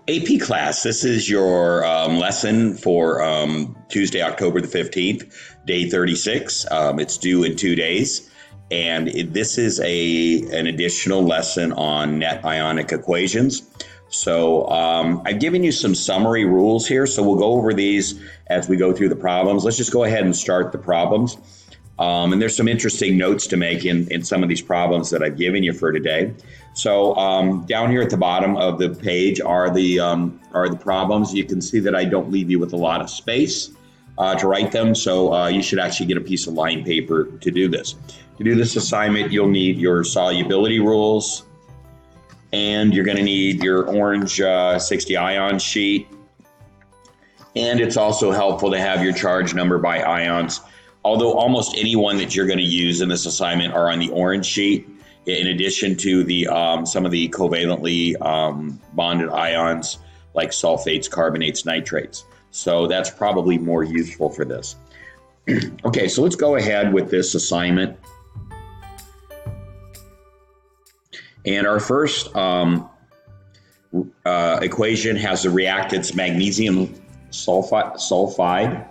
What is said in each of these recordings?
AP class, this is your lesson for Tuesday, October the 15th, day 36. It's due in 2 days. And this is an additional lesson on net ionic equations. So I've given you some summary rules here. So we'll go over these as we go through the problems. Let's just go ahead and start the problems. And there's some interesting notes to make in some of these problems that I've given you for today. So down here at the bottom of the page are the problems. You can see that I don't leave you with a lot of space to write them. So you should actually get a piece of lined paper to do this. To do this assignment, you'll need your solubility rules, and you're going to need your orange 60 ion sheet. And it's also helpful to have your charge number by ions, although almost any one that you're going to use in this assignment are on the orange sheet, in addition to the some of the covalently bonded ions like sulfates, carbonates, nitrates. So that's probably more useful for this. Okay, so let's go ahead with this assignment. And our first equation has the reactants magnesium sulfide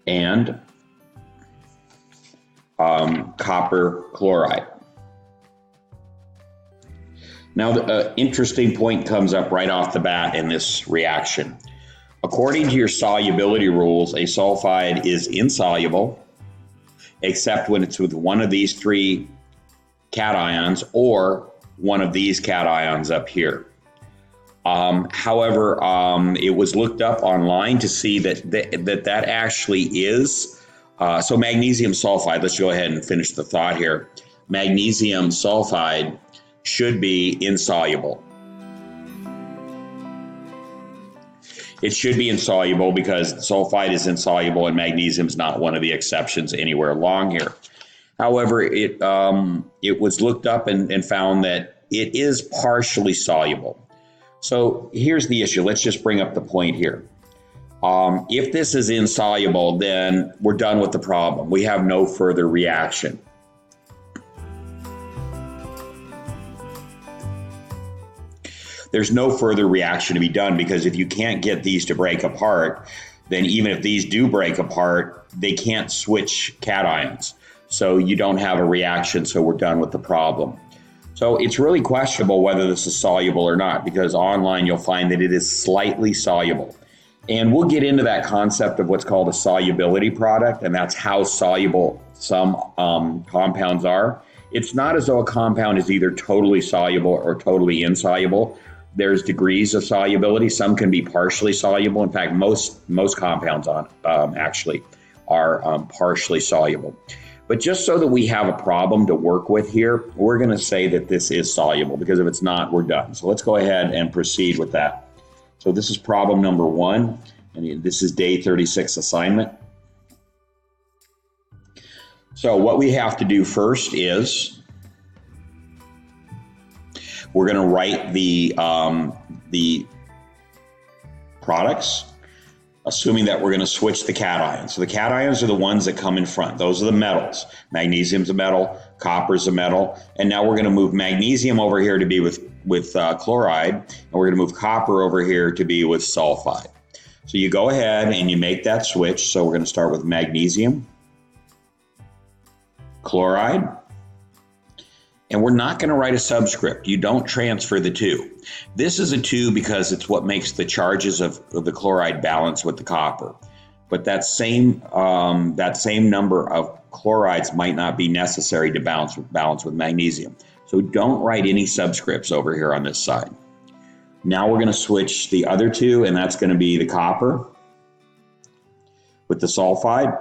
and copper chloride. Now, the interesting point comes up right off the bat in this reaction. According to your solubility rules, a sulfide is insoluble except when it's with one of these three cations or one of these cations up here. However, it was looked up online to see that actually is. So magnesium sulfide, let's go ahead and finish the thought here. Magnesium sulfide should be insoluble. It should be insoluble because sulfide is insoluble and magnesium is not one of the exceptions anywhere along here. However, it was looked up and found that it is partially soluble. So here's the issue. Let's just bring up the point here. If this is insoluble, then we're done with the problem. We have no further reaction. There's no further reaction to be done because if you can't get these to break apart, then even if these do break apart, they can't switch cations. So you don't have a reaction, so we're done with the problem. So it's really questionable whether this is soluble or not, because online you'll find that it is slightly soluble. And we'll get into that concept of what's called a solubility product, and that's how soluble some compounds are. It's not as though a compound is either totally soluble or totally insoluble. There's degrees of solubility. Some can be partially soluble. In fact, most compounds actually are partially soluble. But just so that we have a problem to work with here, we're going to say that this is soluble, because if it's not, we're done. So let's go ahead and proceed with that. So this is problem number 1, and this is day 36 assignment. So what we have to do first is we're going to write the products, assuming that we're going to switch the cations. So the cations are the ones that come in front. Those are the metals. Magnesium's a metal, copper's a metal, and now we're going to move magnesium over here to be with chloride, and we're going to move copper over here to be with sulfide. So you go ahead and you make that switch. So we're going to start with magnesium, chloride, and we're not going to write a subscript. You don't transfer the 2. This is a 2 because it's what makes the charges of the chloride balance with the copper. But that same number of chlorides might not be necessary to balance with magnesium. So don't write any subscripts over here on this side. Now we're going to switch the other 2, and that's going to be the copper with the sulfide.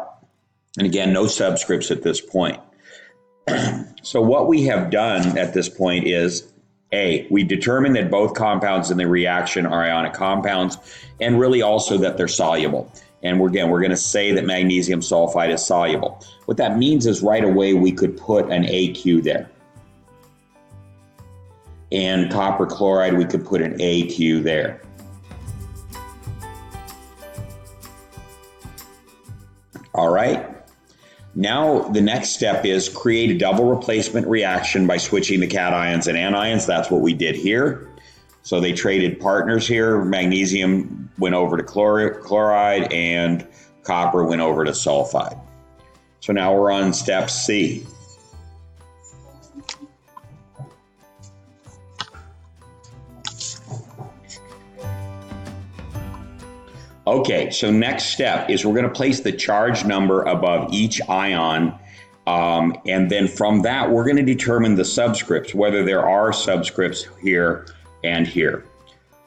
And again, no subscripts at this point. So what we have done at this point is, A, we determined that both compounds in the reaction are ionic compounds, and really also that they're soluble. And we're going to say that magnesium sulfide is soluble. What that means is right away we could put an AQ there. And copper chloride, we could put an AQ there. All right. Now the next step is create a double replacement reaction by switching the cations and anions. That's what we did here. So they traded partners here. Magnesium went over to chloride and copper went over to sulfide. So now we're on step C. Okay, so next step is we're going to place the charge number above each ion, and then from that we're going to determine the subscripts, whether there are subscripts here and here,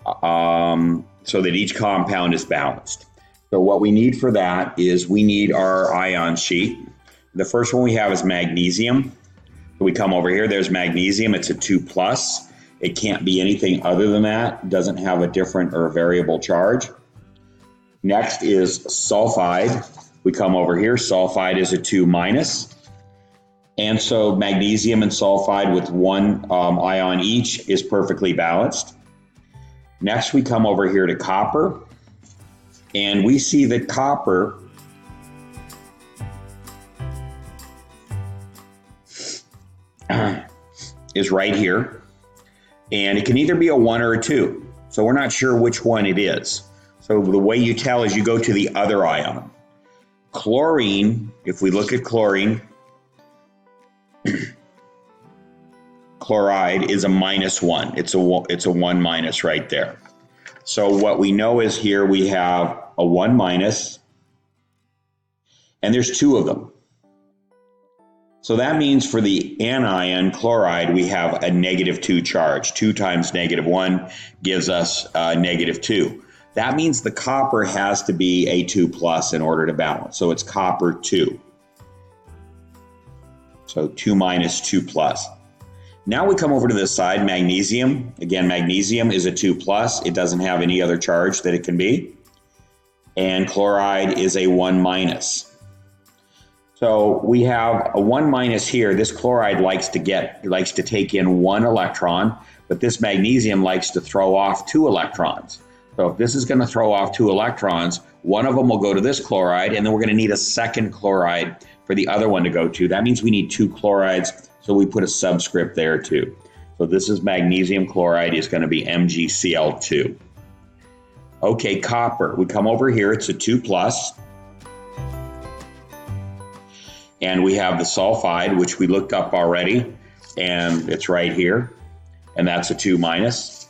so that each compound is balanced. So what we need for that is we need our ion sheet. The first one we have is magnesium. We come over here, there's magnesium, it's a 2+. It can't be anything other than that. It doesn't have a different or a variable charge. Next is sulfide. We come over here, sulfide is a 2-. And so magnesium and sulfide with one ion each is perfectly balanced. Next we come over here to copper, and we see that copper is right here, and it can either be a 1 or a 2. So we're not sure which one it is. So the way you tell is you go to the other ion. Chlorine, if we look at chlorine, chloride is a -1. It's a 1- right there. So what we know is here we have a 1-, and there's 2 of them. So that means for the anion chloride, we have a -2 charge. 2 times -1 gives us -2. That means the copper has to be a 2+ in order to balance. So it's copper 2. So 2- 2+. Now we come over to this side, magnesium. Again, magnesium is a 2+. It doesn't have any other charge that it can be. And chloride is a 1-. So we have a 1- here. This chloride likes to take in 1 electron, but this magnesium likes to throw off 2 electrons. So if this is going to throw off 2 electrons, one of them will go to this chloride, and then we're going to need a second chloride for the other one to go to. That means we need 2 chlorides, so we put a subscript there too. So this is magnesium chloride is going to be MgCl2. Okay, copper. We come over here, it's a 2+. And we have the sulfide, which we looked up already, and it's right here, and that's a 2-.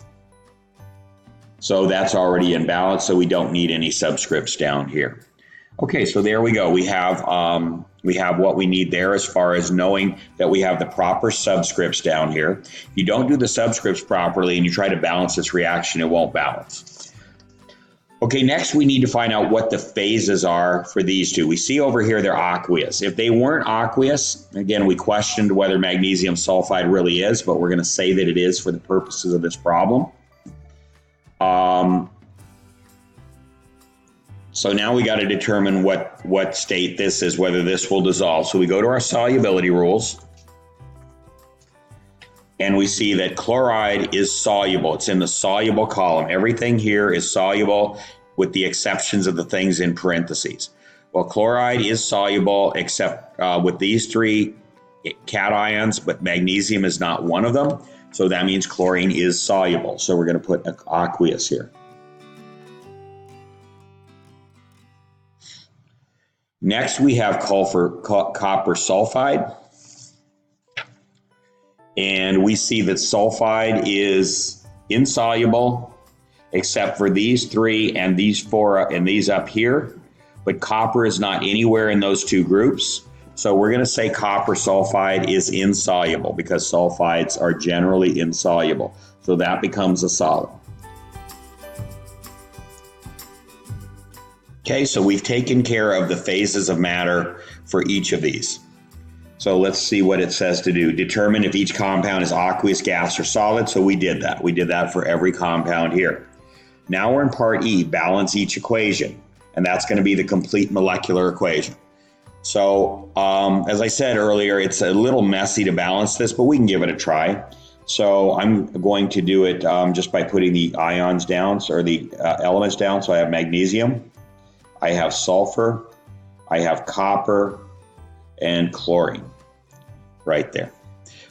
So that's already in balance, so we don't need any subscripts down here. Okay, so there we go. We have what we need there as far as knowing that we have the proper subscripts down here. If you don't do the subscripts properly and you try to balance this reaction, it won't balance. Okay, next we need to find out what the phases are for these two. We see over here they're aqueous. If they weren't aqueous, again, we questioned whether magnesium sulfide really is, but we're going to say that it is for the purposes of this problem. So now we got to determine what state this is, whether this will dissolve. So we go to our solubility rules, and we see that chloride is soluble. It's in the soluble column. Everything here is soluble with the exceptions of the things in parentheses. Well, chloride is soluble except with these 3 cations, but magnesium is not one of them. So that means chlorine is soluble. So we're going to put aqueous here. Next, we have copper sulfide. And we see that sulfide is insoluble except for these 3 and these 4 and these up here. But copper is not anywhere in those 2 groups. So we're going to say copper sulfide is insoluble because sulfides are generally insoluble. So that becomes a solid. Okay, so we've taken care of the phases of matter for each of these. So let's see what it says to do. Determine if each compound is aqueous, gas, or solid. So we did that. We did that for every compound here. Now we're in part E, balance each equation. And that's going to be the complete molecular equation. So as I said earlier, it's a little messy to balance this, but we can give it a try. So I'm going to do it just by putting the ions down, or the elements down. So I have magnesium, I have sulfur, I have copper, and chlorine right there.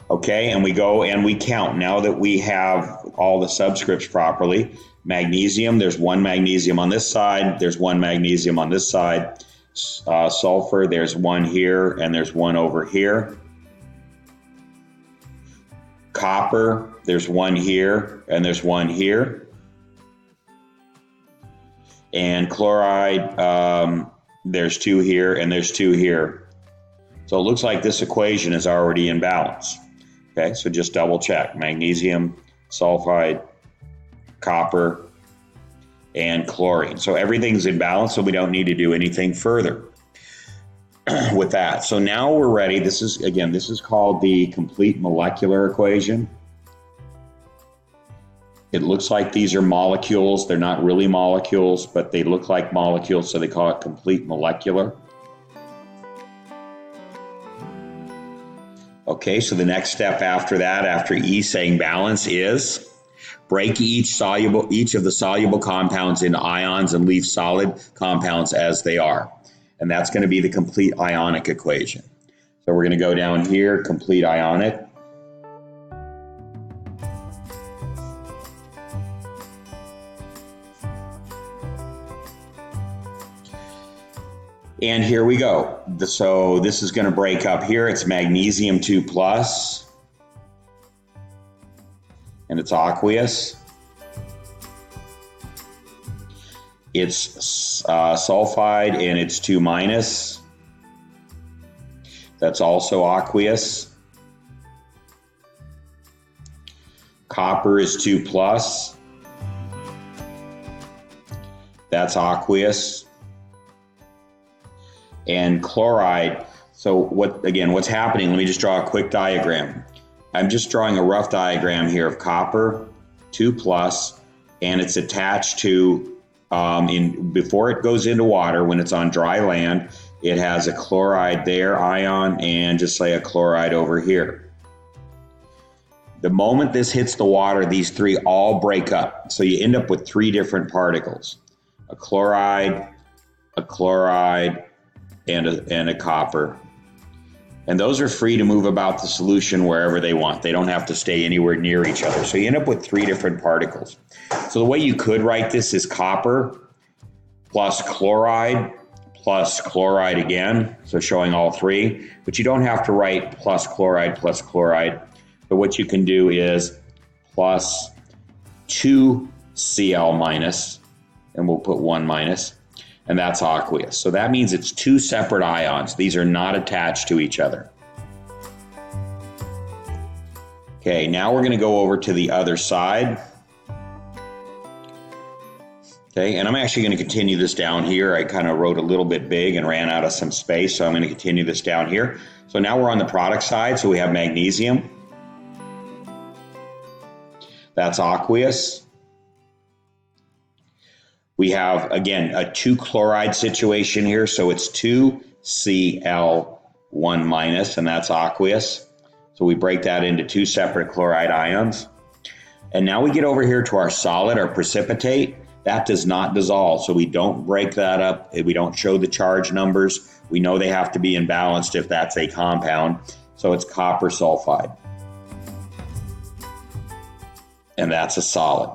Okay, and we go and we count. Now that we have all the subscripts properly, magnesium, there's one magnesium on this side, there's one magnesium on this side. Sulfur, there's one here and there's one over here. Copper, there's one here and there's one here. And chloride, there's two here and there's two here. So it looks like this equation is already in balance. Okay, so just double check. Magnesium, sulfide, copper, and chlorine. So everything's in balance, so we don't need to do anything further with that. So now we're ready. This is called the complete molecular equation. It looks like these are molecules. They're not really molecules, but they look like molecules, so they call it complete molecular. Okay, so the next step after that, after E saying balance, is break each of the soluble compounds into ions and leave solid compounds as they are. And that's going to be the complete ionic equation. So we're going to go down here, complete ionic. And here we go. So this is going to break up here. It's magnesium 2 plus, and it's aqueous. It's sulfide, and it's 2 minus. That's also aqueous. Copper is 2 plus. That's aqueous. And chloride, so what's happening, let me just draw a quick diagram. I'm just drawing a rough diagram here of copper, 2 plus, and it's attached to, before it goes into water, when it's on dry land, it has a chloride there, ion, and just say a chloride over here. The moment this hits the water, these three all break up. So you end up with 3 different particles, a chloride, and a copper. And those are free to move about the solution wherever they want. They don't have to stay anywhere near each other. So you end up with 3 different particles. So the way you could write this is copper plus chloride again, so showing all 3. But you don't have to write plus chloride. But what you can do is plus 2Cl minus, and we'll put 1 minus, and that's aqueous. So that means it's 2 separate ions. These are not attached to each other. Okay, now we're going to go over to the other side. Okay, and I'm actually going to continue this down here. I kind of wrote a little bit big and ran out of some space, so I'm going to continue this down here. So now we're on the product side, so we have magnesium. That's aqueous. We have, again, a 2 chloride situation here, so it's 2Cl1 minus, and that's aqueous. So we break that into 2 separate chloride ions. And now we get over here to our solid, our precipitate. That does not dissolve, so we don't break that up. We don't show the charge numbers. We know they have to be imbalanced if that's a compound. So it's copper sulfide. And that's a solid.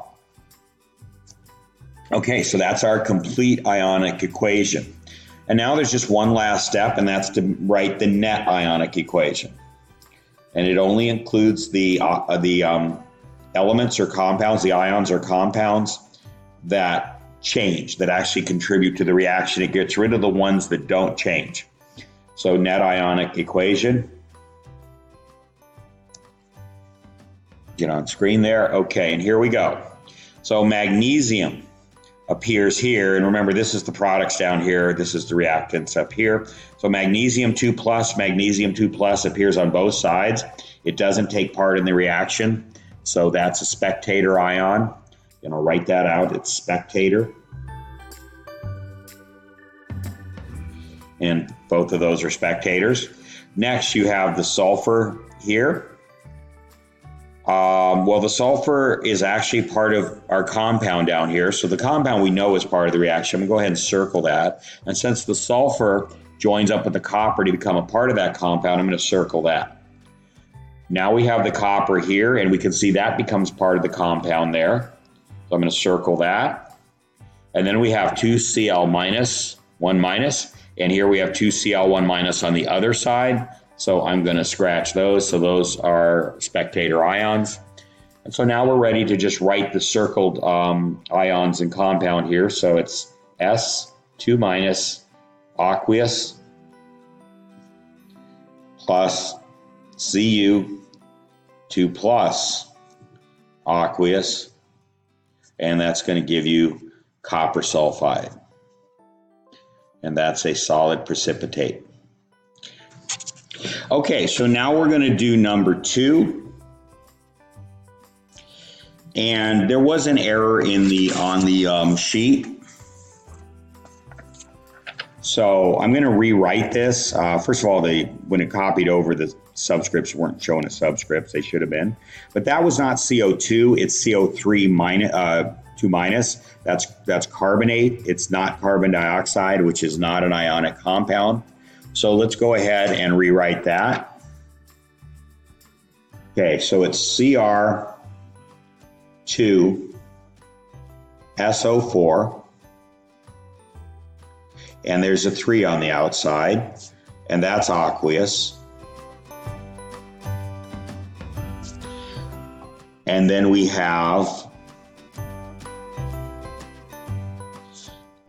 Okay, so that's our complete ionic equation. And now there's just one last step, and that's to write the net ionic equation. And it only includes the elements or compounds, the ions or compounds that change, that actually contribute to the reaction. It gets rid of the ones that don't change. So net ionic equation. Get on screen there. Okay, and here we go. So magnesium appears here, and remember this is the products down here, this is the reactants up here. So magnesium 2 plus appears on both sides. It doesn't take part in the reaction, so that's a spectator ion. And I'll write that out, it's spectator. And both of those are spectators. Next you have the sulfur here. Well, the sulfur is actually part of our compound down here. So the compound we know is part of the reaction. I'm going to go ahead and circle that. And since the sulfur joins up with the copper to become a part of that compound. I'm going to circle that. Now we have the copper here, and we can see that becomes part of the compound there. So I'm going to circle that. And then we have 2Cl minus, 1 minus, and here we have 2Cl1 minus on the other side. So I'm going to scratch those. So those are spectator ions. And so now we're ready to just write the circled ions and compound here. So it's S2 minus aqueous plus Cu2 plus aqueous, and that's going to give you copper sulfide. And that's a solid precipitate. Okay, so now we're going to do number 2. And there was an error on the sheet. So I'm going to rewrite this. First of all, when it copied over, the subscripts weren't showing as subscripts. They should have been. But that was not CO2. It's CO3 minus, 2 minus. That's carbonate. It's not carbon dioxide, which is not an ionic compound. So let's go ahead and rewrite that. Okay, so it's Cr2SO4. And there's a 3 on the outside, and that's aqueous. And then we have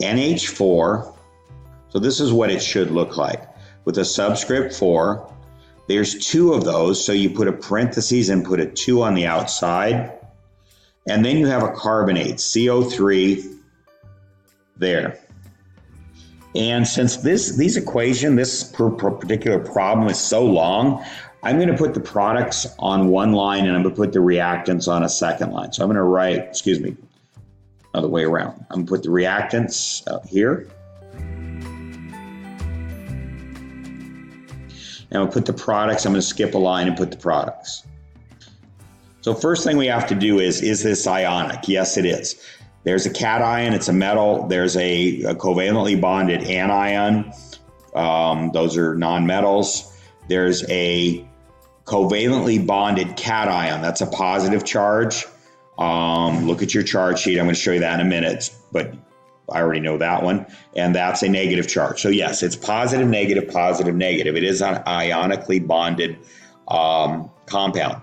NH4. So this is what it should look like. With a subscript 4, there's 2 of those, so you put a parentheses and put a 2 on the outside. And then you have a carbonate, CO3, there. And since this particular problem is so long, I'm going to put the products on one line and I'm going to put the reactants on a second line. So I'm going to write, other way around. I'm going to put the reactants here. And I'll put the products, I'm going to skip a line and put the products. So first thing we have to do is this ionic? Yes, it is. There's a cation, it's a metal. There's a covalently bonded anion. Those are nonmetals. There's a covalently bonded cation. That's a positive charge. Look at your chart sheet. I'm going to show you that in a minute, but I already know that one. And that's a negative charge. So yes, it's positive, negative, positive, negative. It is an ionically bonded compound.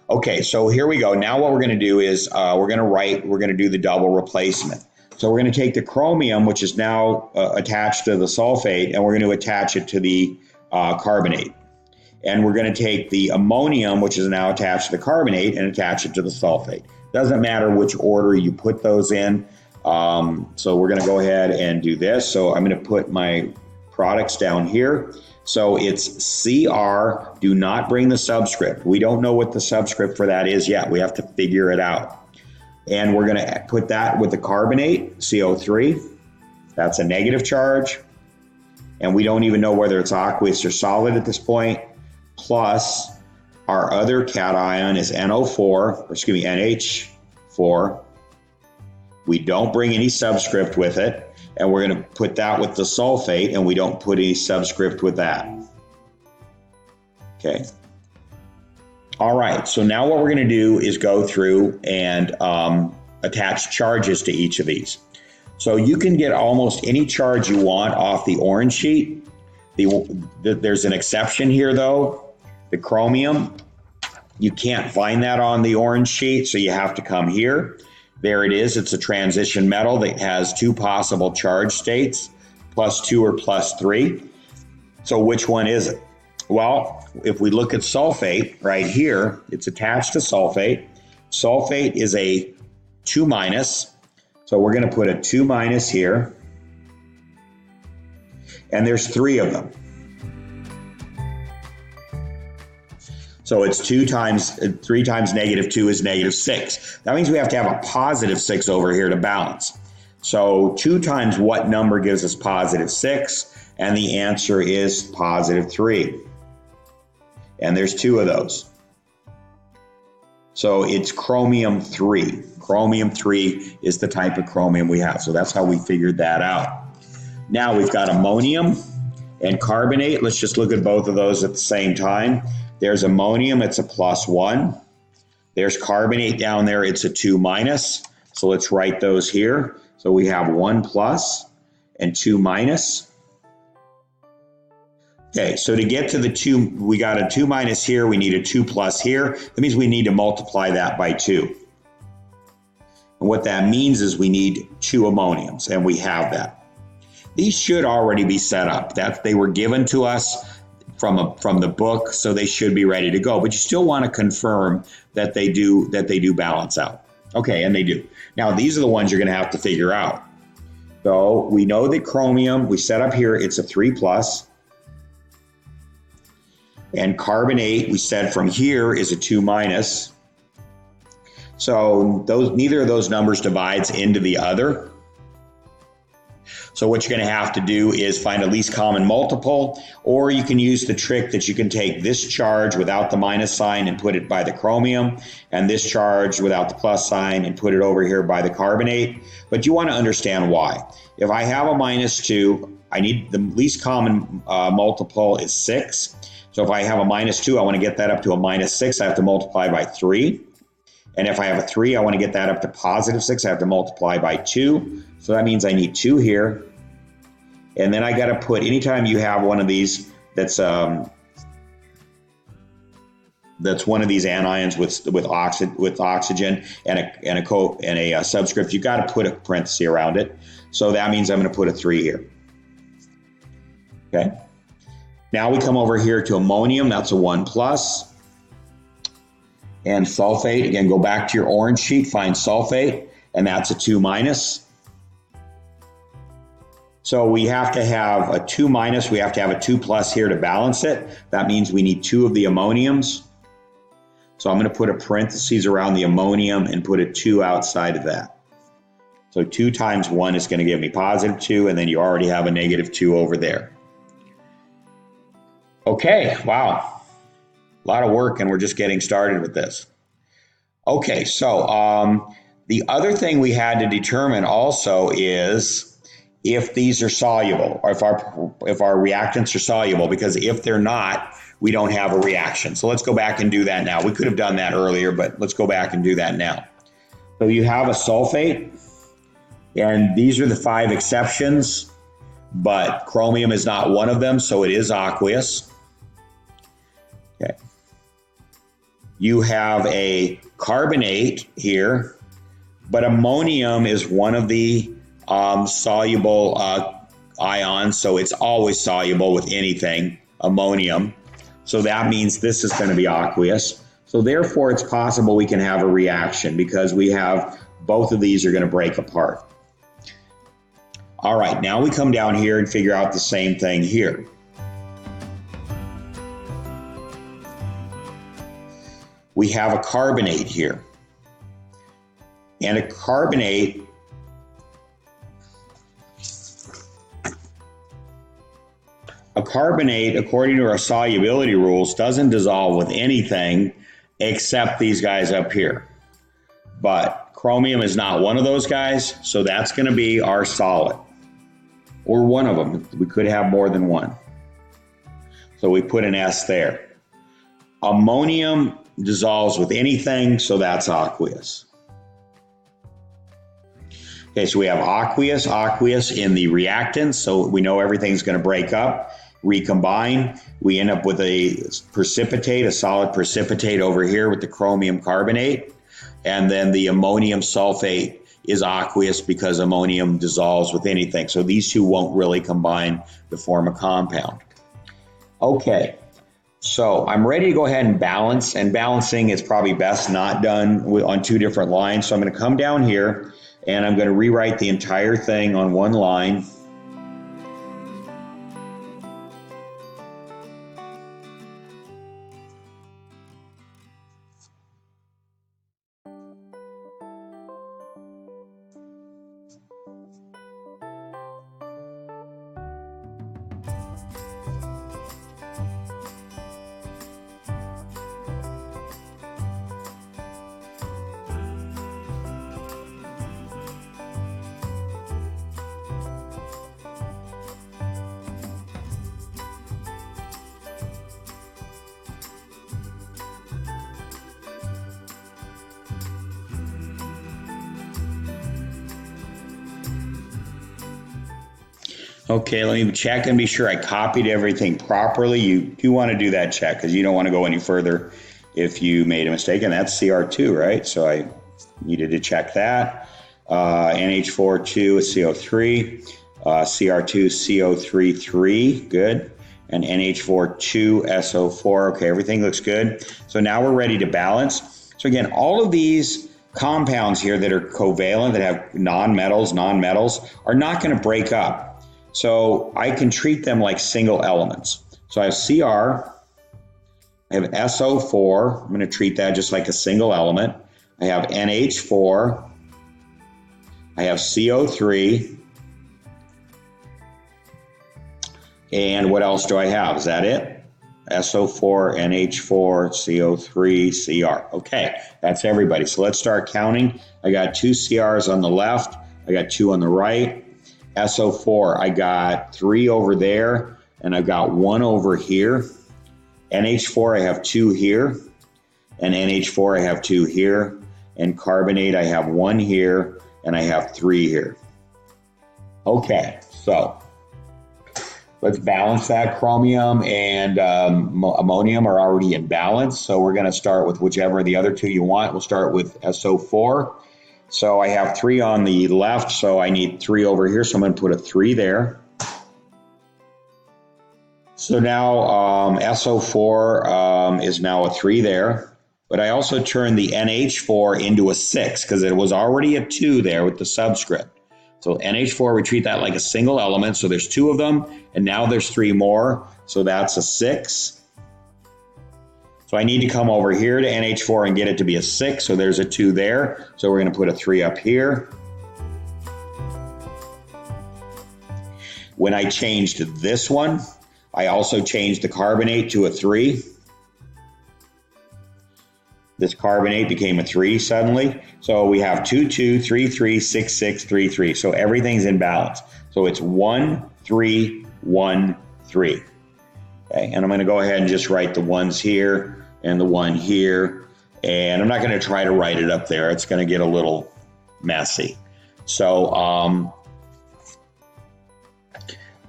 Okay, so here we go. Now what we're going to do is we're going to do the double replacement. So we're going to take the chromium, which is now attached to the sulfate, and we're going to attach it to the carbonate. And we're going to take the ammonium, which is now attached to the carbonate, and attach it to the sulfate. Doesn't matter which order you put those in. So we're going to go ahead and do this. So I'm going to put my products down here. So it's Cr, do not bring the subscript. We don't know what the subscript for that is yet. We have to figure it out. And we're going to put that with the carbonate, CO3. That's a negative charge. And we don't even know whether it's aqueous or solid at this point. Plus, our other cation is NH4. We don't bring any subscript with it. And we're going to put that with the sulfate, and we don't put any subscript with that. Okay. All right, so now what we're going to do is go through and attach charges to each of these. So you can get almost any charge you want off the orange sheet. There's an exception here, though. The chromium, you can't find that on the orange sheet, so you have to come here. There it is. It's a transition metal that has 2 possible charge states, +2 or +3. So which one is it? Well, if we look at sulfate right here, it's attached to sulfate. Sulfate is a 2 minus. So we're going to put a 2 minus here. And there's 3 of them. So it's 3 times -2 is -6. That means we have to have a +6 over here to balance. So 2 times what number gives us +6? And the answer is +3. And there's 2 of those. So it's chromium 3. Chromium 3 is the type of chromium we have. So that's how we figured that out. Now we've got ammonium. And carbonate, let's just look at both of those at the same time. There's ammonium, it's a +1. There's carbonate down there, it's a 2-. So let's write those here. So we have 1+ and 2-. Okay, so to get to the 2, we got a 2- here, we need a 2+ here. That means we need to multiply that by 2. And what that means is we need 2 ammoniums, and we have that. These should already be set up. They were given to us from the book, so they should be ready to go. But you still want to confirm that they do balance out. Okay, and they do. Now these are the ones you're going to have to figure out. So we know that chromium, we set up here, it's a 3+. And carbonate, we said from here, is a 2-. So neither of those numbers divides into the other. So what you're going to have to do is find a least common multiple, or you can use the trick that you can take this charge without the minus sign and put it by the chromium, and this charge without the plus sign and put it over here by the carbonate. But you want to understand why. If I have a -2, I need the least common multiple is 6. So if I have a -2, I want to get that up to a -6. I have to multiply by 3. And if I have a 3, I want to get that up to +6. I have to multiply by 2. So that means I need 2 here. And then I got to put, anytime you have one of these that's one of these anions with oxygen and a subscript, you got to put a parenthesis around it. So that means I'm going to put a 3 here. Okay. Now we come over here to ammonium. That's a 1+. And sulfate, again, go back to your orange sheet, find sulfate, and that's a 2-. So we have to have a 2-, we have to have a 2+ here to balance it. That means we need 2 of the ammoniums. So I'm going to put a parenthesis around the ammonium and put a 2 outside of that. So 2 times 1 is going to give me +2, and then you already have a -2 over there. Okay, wow. A lot of work, and we're just getting started with this. Okay, so the other thing we had to determine also is if these are soluble, or if our reactants are soluble, because if they're not, we don't have a reaction. So let's go back and do that now. We could have done that earlier, but let's go back and do that now. So you have a sulfate, and these are the 5 exceptions, but chromium is not one of them, so it is aqueous. Okay. You have a carbonate here, but ammonium is one of the soluble ions, so it's always soluble with anything, ammonium. So that means this is going to be aqueous. So therefore, it's possible we can have a reaction because we have both of these are going to break apart. All right, now we come down here and figure out the same thing here. We have a carbonate here. And a carbonate according to our solubility rules, doesn't dissolve with anything except these guys up here. But chromium is not one of those guys, so that's going to be our solid. Or one of them. We could have more than one. So we put an S there. Ammonium dissolves with anything, so that's aqueous. Okay, so we have aqueous in the reactants, so we know everything's going to break up, recombine. We end up with a precipitate, a solid precipitate over here with the chromium carbonate, and then the ammonium sulfate is aqueous because ammonium dissolves with anything. So these two won't really combine to form a compound. Okay. So I'm ready to go ahead and balance, and balancing is probably best not done on 2 different lines. So I'm going to come down here and I'm going to rewrite the entire thing on one line. Okay, let me check and be sure I copied everything properly. You do want to do that check because you don't want to go any further if you made a mistake, and that's Cr2, right? So I needed to check that. NH4 is CO3, Cr2 CO3 3, good, and NH4 SO4. Okay, everything looks good. So now we're ready to balance. So again, all of these compounds here that are covalent, that have nonmetals, are not going to break up. So I can treat them like single elements. So I have Cr, I have SO4, I'm going to treat that just like a single element. I have NH4, I have CO3, and what else do I have? Is that it? SO4, NH4, CO3, Cr. Okay, that's everybody. So let's start counting. I got 2 Crs on the left, I got 2 on the right. SO4, I got 3 over there, and I've got 1 over here. NH4, I have 2 here, and NH4, I have 2 here, and carbonate, I have 1 here, and I have 3 here. Okay, so let's balance that. Chromium and ammonium are already in balance, so we're going to start with whichever of the other two you want. We'll start with SO4. So I have 3 on the left, so I need 3 over here, so I'm going to put a 3 there. So now SO4 is now a 3 there, but I also turned the NH4 into a 6 because it was already a 2 there with the subscript. So NH4, we treat that like a single element, so there's 2 of them, and now there's 3 more, so that's a 6. So I need to come over here to NH4 and get it to be a 6, so there's a 2 there, so we're going to put a 3 up here. When I changed this one, I also changed the carbonate to a 3. This carbonate became a 3 suddenly. So we have 2, 2, 3, 3, 6, 6, 3, 3. So everything's in balance. So it's 1, 3, 1, 3. Okay, and I'm going to go ahead and just write the ones here and the 1 here. And I'm not going to try to write it up there. It's going to get a little messy. So,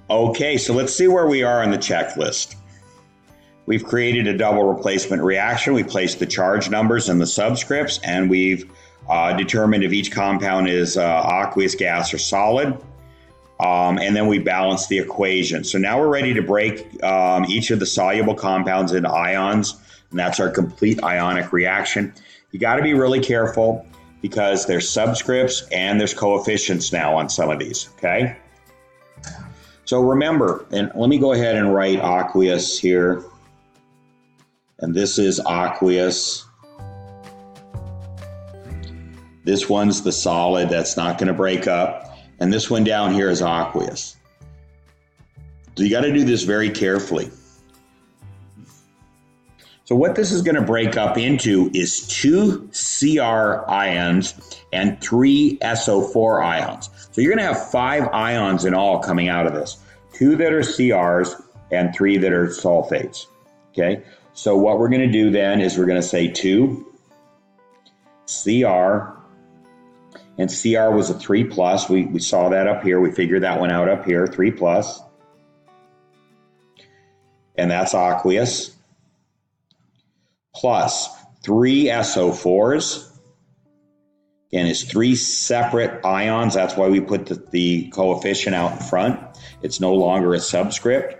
okay, so let's see where we are on the checklist. We've created a double replacement reaction. We placed the charge numbers and the subscripts, and we've determined if each compound is aqueous, gas, or solid. And then we balance the equation. So now we're ready to break each of the soluble compounds into ions, and that's our complete ionic reaction. You got to be really careful because there's subscripts and there's coefficients now on some of these, okay? So remember, and let me go ahead and write aqueous here. And this is aqueous. This one's the solid, that's not going to break up. And this one down here is aqueous. So you got to do this very carefully. So what this is going to break up into is 2 Cr ions and 3 SO4 ions. So you're going to have 5 ions in all coming out of this. 2 that are Crs and 3 that are sulfates. Okay, so what we're going to do then is we're going to say 2 Cr, and Cr was a 3 plus. We saw that up here. We figured that one out up here, 3 plus. And that's aqueous. Plus 3 SO4s. Again, it's 3 separate ions. That's why we put the coefficient out in front. It's no longer a subscript.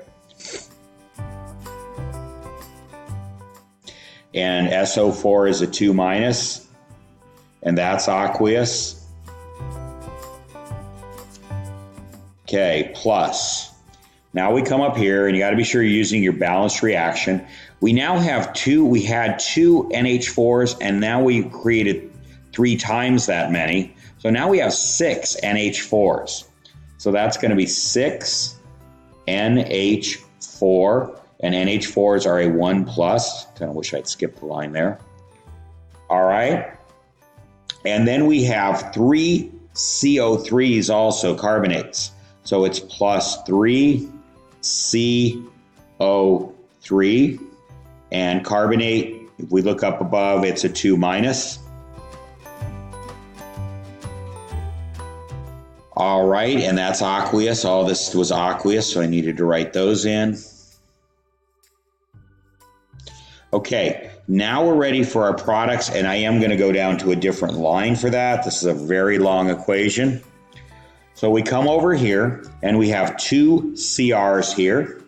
And SO4 is a 2 minus, and that's aqueous. Okay, plus. Now we come up here, and you got to be sure you're using your balanced reaction. We now have we had 2 NH4s, and now we created 3 times that many. So now we have 6 NH4s. So that's going to be 6 NH4. And NH4s are a 1 plus. Kind of wish I'd skipped the line there. All right. And then we have 3 CO3s also, carbonates. So it's plus 3 CO3. And carbonate, if we look up above, it's a 2 minus. All right, and that's aqueous. All this was aqueous, so I needed to write those in. Okay, now we're ready for our products, and I am going to go down to a different line for that. This is a very long equation. So we come over here, and we have two CRs here.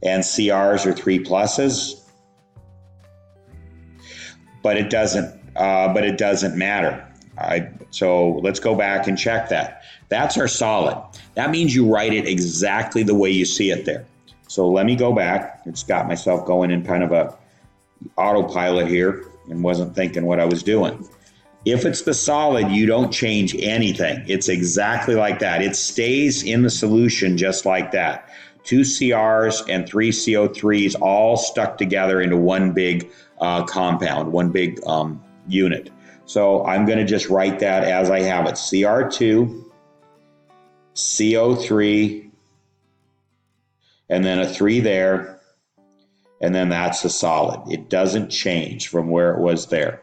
And CRs are 3 pluses. But it doesn't matter. So let's go back and check that. That's our solid. That means you write it exactly the way you see it there. So let me go back. It's got myself going in kind of a autopilot here and wasn't thinking what I was doing. If it's the solid, you don't change anything. It's exactly like that. It stays in the solution just like that. 2 CRs and 3 CO3s all stuck together into one big compound, one big unit. So I'm going to just write that as I have it. CR2, CO3, and then a 3 there, and then that's the solid. It doesn't change from where it was there.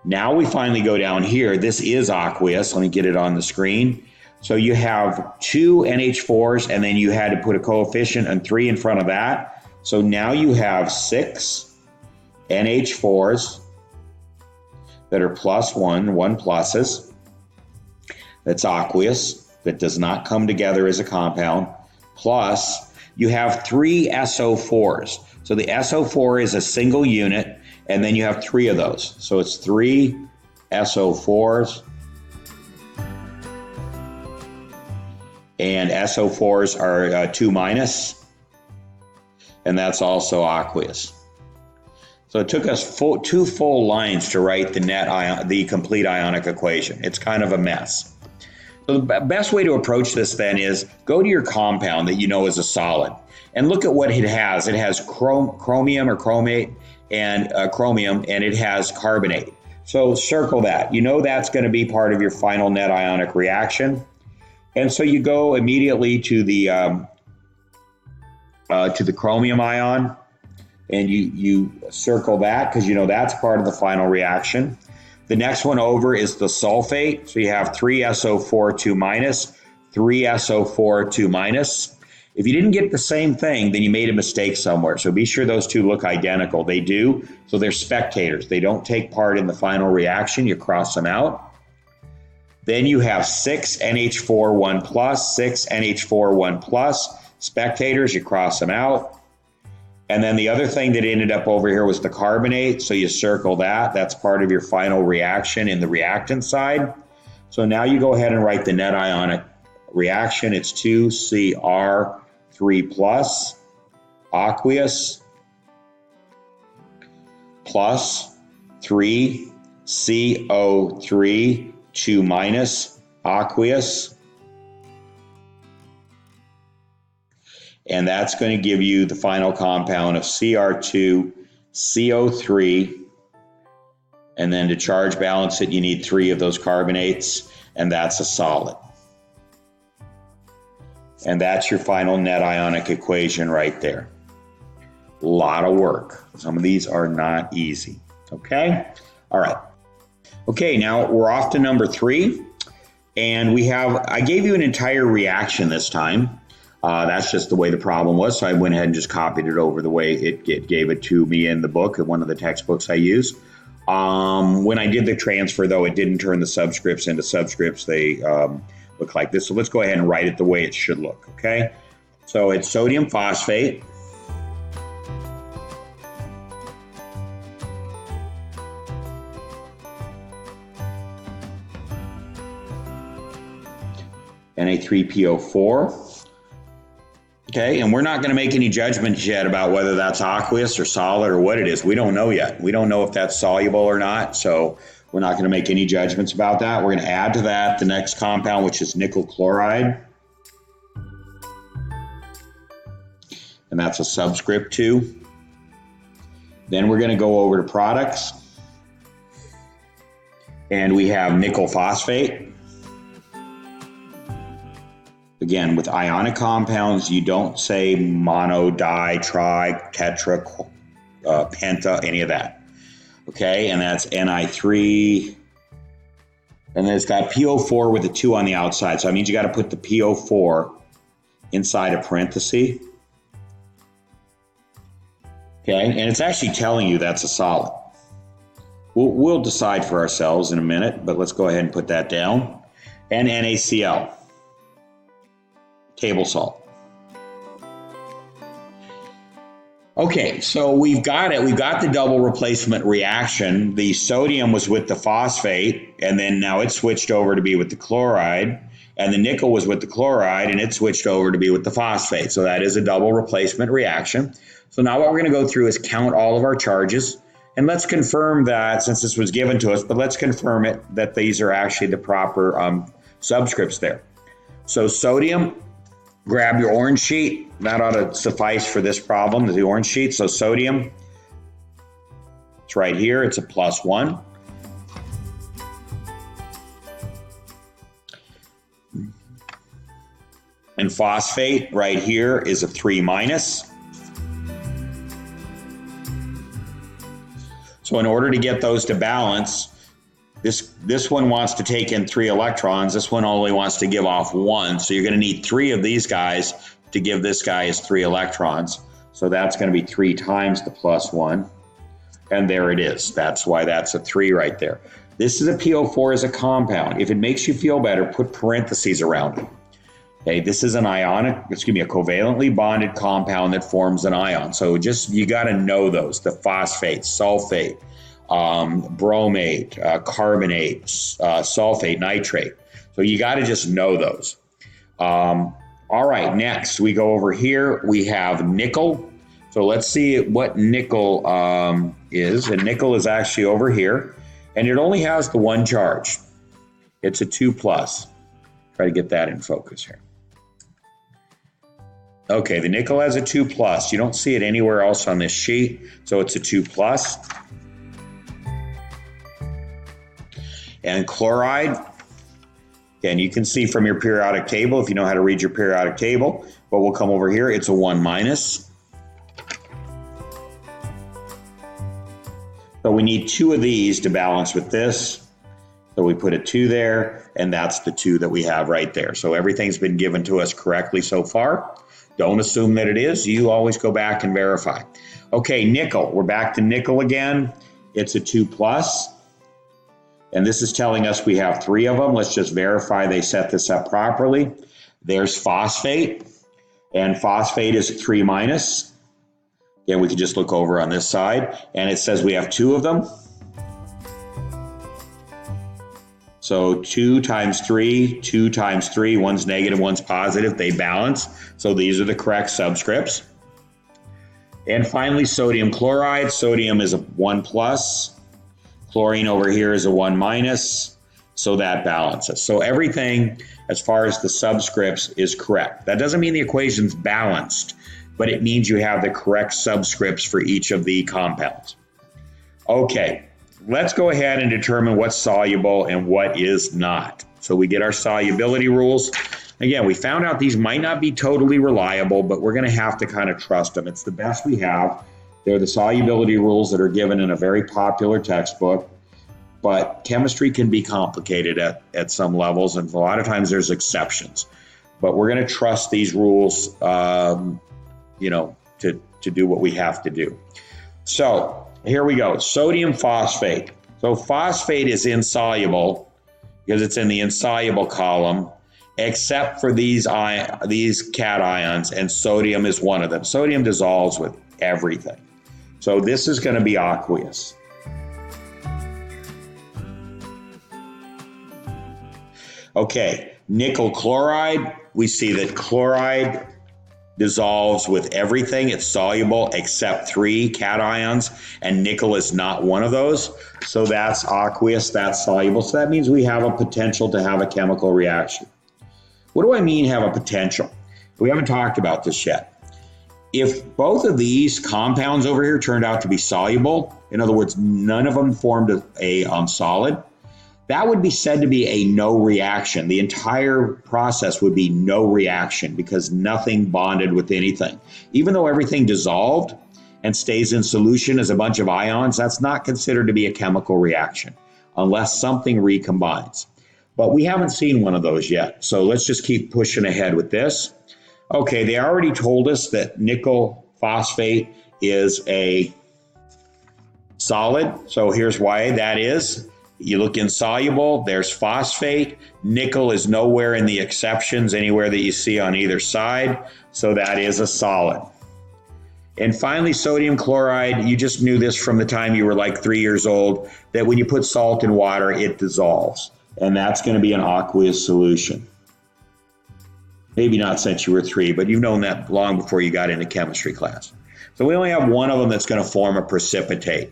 Now we finally go down here. This is aqueous. Let me get it on the screen. So you have 2 NH4s, and then you had to put a coefficient and 3 in front of that. So now you have 6 NH4s that are +1, 1 pluses. That's aqueous. That does not come together as a compound. Plus, you have 3 SO4s. So the SO4 is a single unit, and then you have 3 of those. So it's 3 SO4s. And SO4s are 2 minus, and that's also aqueous. So it took us 2 full lines to write the complete ionic equation. It's kind of a mess. So the best way to approach this then is go to your compound that you know is a solid and look at what it has. It has chromium or chromate and chromium, and it has carbonate. So circle that. You know that's going to be part of your final net ionic reaction. And so you go immediately to the chromium ion, and you circle that because you know that's part of the final reaction. The next one over is the sulfate. So you have 3 SO4 2 minus, 3 SO4 2 minus. If you didn't get the same thing, then you made a mistake somewhere. So be sure those two look identical. They do. So they're spectators. They don't take part in the final reaction. You cross them out. Then you have 6 NH4 1 plus, 6 NH4 1 plus. Spectators, you cross them out. And then the other thing that ended up over here was the carbonate. So you circle that. That's part of your final reaction in the reactant side. So now you go ahead and write the net ionic reaction. It's 2Cr3 plus aqueous plus 3CO3 2 minus aqueous, and that's going to give you the final compound of Cr2 CO3, and then to charge balance it you need 3 of those carbonates, and that's a solid. And that's your final net ionic equation right there. A lot of work. Some of these are not easy. Okay? All right. Okay, now we're off to number 3, and I gave you an entire reaction this time. That's just the way the problem was, so I went ahead and just copied it over the way it gave it to me in the book, in one of the textbooks I use. When I did the transfer, though, it didn't turn the subscripts into subscripts. They look like this. So let's go ahead and write it the way it should look, okay? So it's sodium phosphate. Na3PO4. Okay, and we're not going to make any judgments yet about whether that's aqueous or solid or what it is. We don't know yet. We don't know if that's soluble or not, so we're not going to make any judgments about that. We're going to add to that the next compound, which is nickel chloride. And that's a subscript 2. Then we're going to go over to products. And we have nickel phosphate. Again, with ionic compounds, you don't say mono, di, tri, tetra, penta, any of that. Okay, and that's Ni3, And then it's got PO4 with a 2 on the outside. So that means you got to put the PO4 inside a parenthesis. Okay, and it's actually telling you that's a solid. We'll decide for ourselves in a minute, but let's go ahead and put that down. And NaCl, table salt. Okay, so we've got it. We've got the double replacement reaction. The sodium was with the phosphate, and then now it switched over to be with the chloride. And the nickel was with the chloride, and it switched over to be with the phosphate. So that is a double replacement reaction. So now what we're going to go through is count all of our charges. And let's confirm that, since this was given to us, but let's confirm it that these are actually the proper subscripts there. So sodium, grab your orange sheet. That ought to suffice for this problem, the orange sheet. So sodium, it's right here. It's a +1. And phosphate right here is a 3-. So in order to get those to balance, this one wants to take in 3 electrons. This one only wants to give off 1. So you're going to need 3 of these guys to give this guy his 3 electrons. So that's going to be 3 times the +1. And there it is. That's why that's a 3 right there. This is a PO4 as a compound. If it makes you feel better, put parentheses around it. Okay, this is a covalently bonded compound that forms an ion. So you got to know those: the phosphate, sulfate, bromate, carbonate, sulfate, nitrate. So you got to just know those. All right, next we go over here. We have nickel. So let's see what nickel is. And nickel is actually over here, and it only has the 1 charge. It's a 2+. Try to get that in focus here. Okay, the nickel has a 2+. You don't see it anywhere else on this sheet, so it's a 2+. And chloride, again, you can see from your periodic table, if you know how to read your periodic table, but we'll come over here, it's a 1-. So we need 2 of these to balance with this. So we put a 2 there, and that's the 2 that we have right there. So everything's been given to us correctly so far. Don't assume that it is. You always go back and verify. Okay, nickel. We're back to nickel again. It's a 2+. And this is telling us we have 3 of them. Let's just verify they set this up properly. There's phosphate. And phosphate is a 3-. Again, we can just look over on this side. And it says we have 2 of them. So 2 times 3, 2 times 3, one's negative, one's positive, they balance. So these are the correct subscripts. And finally, sodium chloride. Sodium is a 1+. Chlorine over here is a 1-. So that balances. So everything as far as the subscripts is correct. That doesn't mean the equation's balanced, but it means you have the correct subscripts for each of the compounds. Okay. Let's go ahead and determine what's soluble and what is not. So we get our solubility rules. Again, we found out these might not be totally reliable, but we're going to have to kind of trust them. It's the best we have. They're the solubility rules that are given in a very popular textbook, but chemistry can be complicated at some levels, and a lot of times there's exceptions. But we're going to trust these rules, to do what we have to do. So here we go. Sodium phosphate. So phosphate is insoluble because it's in the insoluble column, except for these cations, and sodium is one of them. Sodium dissolves with everything. So this is going to be aqueous. Okay, nickel chloride. We see that chloride dissolves with everything. It's soluble except 3 cations, and nickel is not one of those. So that's aqueous, that's soluble. So that means we have a potential to have a chemical reaction. What do I mean have a potential? We haven't talked about this yet. If both of these compounds over here turned out to be soluble, in other words, none of them formed a solid, that would be said to be a no reaction. The entire process would be no reaction because nothing bonded with anything. Even though everything dissolved and stays in solution as a bunch of ions, that's not considered to be a chemical reaction unless something recombines. but we haven't seen one of those yet. So let's just keep pushing ahead with this. Okay, they already told us that nickel phosphate is a solid. So here's why that is. You look insoluble, there's phosphate. Nickel is nowhere in the exceptions, anywhere that you see on either side. So that is a solid. And finally, sodium chloride, you just knew this from the time you were like 3 years old, that when you put salt in water, it dissolves. And that's going to be an aqueous solution. Maybe not since you were 3, but you've known that long before you got into chemistry class. So we only have one of them that's going to form a precipitate.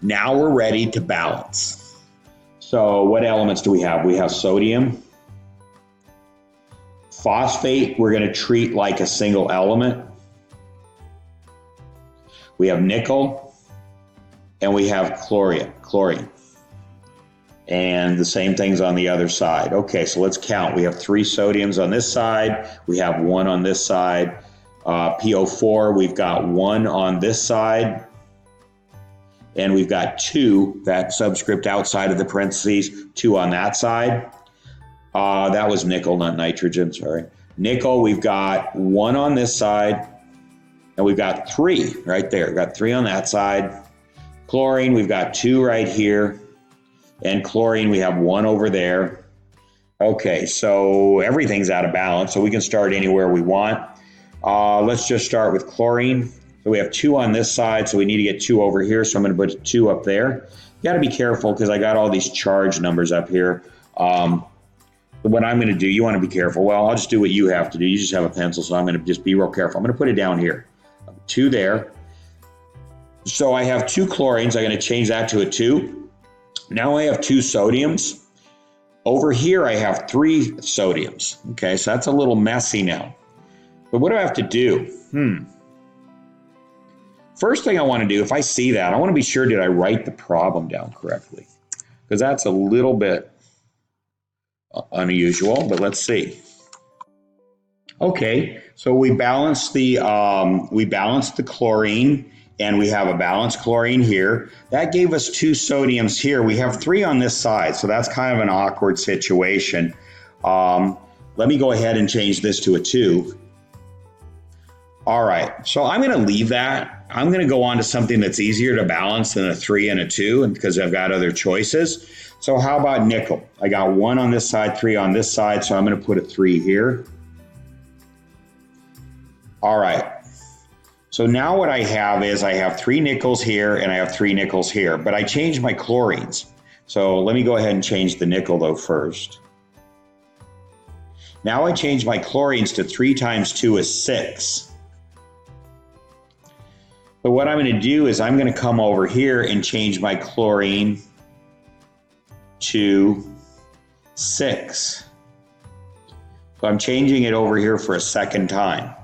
Now we're ready to balance. So what elements do we have? We have sodium. Phosphate, we're going to treat like a single element. We have nickel, and we have chlorine. And the same thing's on the other side. Okay, so let's count. We have 3 sodiums on this side. We have 1 on this side. PO4, we've got 1 on this side. And we've got 2, that subscript outside of the parentheses, 2 on that side. That was nickel, not nitrogen, sorry. Nickel, we've got 1 on this side. And we've got 3 right there. We've got 3 on that side. Chlorine, we've got 2 right here. And chlorine, we have 1 over there. Okay, so everything's out of balance, so we can start anywhere we want. Let's just start with chlorine. So we have 2 on this side, so we need to get 2 over here, so I'm going to put 2 up there. You got to be careful because I got all these charge numbers up here. What I'm going to do, you want to be careful. Well, I'll just do what you have to do. You just have a pencil, so I'm going to just be real careful. I'm going to put it down here. 2 there. So I have 2 chlorines. I'm going to change that to a 2. Now I have 2 sodiums. Over here I have 3 sodiums. Okay, so that's a little messy now. But what do I have to do? First thing I want to do, if I see that, I want to be sure, did I write the problem down correctly? Because that's a little bit unusual, but let's see. Okay, so we balanced the chlorine, and we have a balanced chlorine here. That gave us 2 sodiums here. We have 3 on this side, so that's kind of an awkward situation. Let me go ahead and change this to a 2. All right, so I'm going to leave that. I'm going to go on to something that's easier to balance than a 3 and a 2 because I've got other choices. So how about nickel? I got 1 on this side, 3 on this side, so I'm going to put a 3 here. All right, so now what I have is I have 3 nickels here and I have 3 nickels here, but I changed my chlorines. So let me go ahead and change the nickel though first. Now I change my chlorines to 3 times 2 is 6. But what I'm going to do is I'm going to come over here and change my chlorine to 6. So I'm changing it over here for a second time.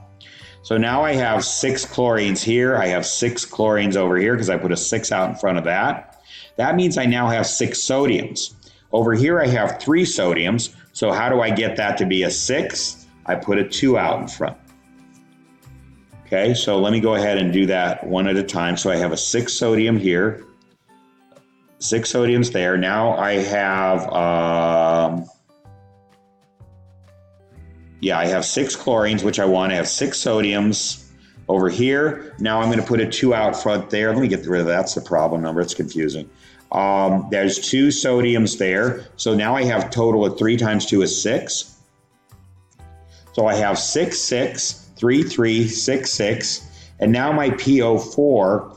So now I have 6 chlorines here. I have 6 chlorines over here because I put a 6 out in front of that. That means I now have 6 sodiums. Over here I have 3 sodiums. So how do I get that to be a 6? I put a 2 out in front. Okay, so let me go ahead and do that one at a time. So I have a 6 sodium here, 6 sodiums there. Now I have, I have 6 chlorines, which I want to have 6 sodiums over here. Now I'm going to put a 2 out front there. Let me get rid of that. That's the problem number. It's confusing. There's 2 sodiums there. So now I have total of 3 times 2 is 6. So I have 6, 6. 3, 3, 6, 6, and now my PO4,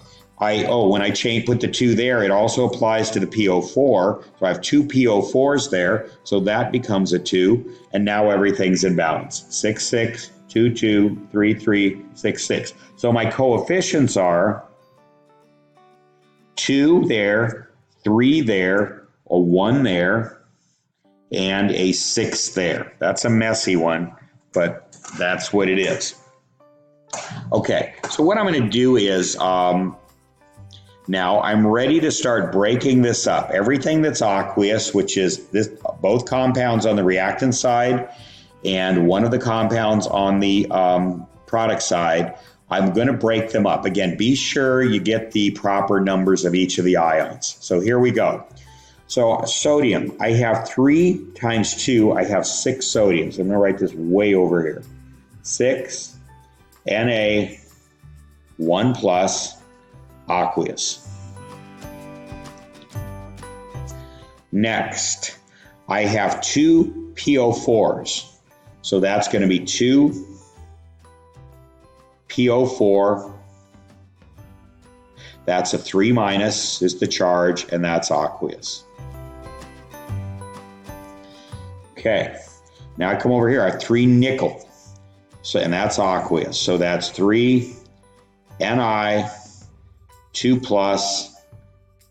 when I put the 2 there, it also applies to the PO4, so I have 2 PO4s there, so that becomes a 2, and now everything's in balance. 6, 6, 2, 2, 3, 3, 6, 6. So my coefficients are 2 there, 3 there, a 1 there, and a 6 there. That's a messy one, but that's what it is. Okay, so what I'm going to do is now I'm ready to start breaking this up. Everything that's aqueous, which is both compounds on the reactant side and one of the compounds on the product side, I'm going to break them up. Again, be sure you get the proper numbers of each of the ions. So here we go. So sodium, I have 3 times 2, I have 6 sodiums. I'm going to write this way over here. 6 Na 1 plus aqueous. Next, I have 2 PO4s. So that's going to be 2 PO4. That's a 3 minus is the charge, and that's aqueous. Okay, now I come over here, I have 3 nickel. So, and that's aqueous. So that's 3 Ni 2 plus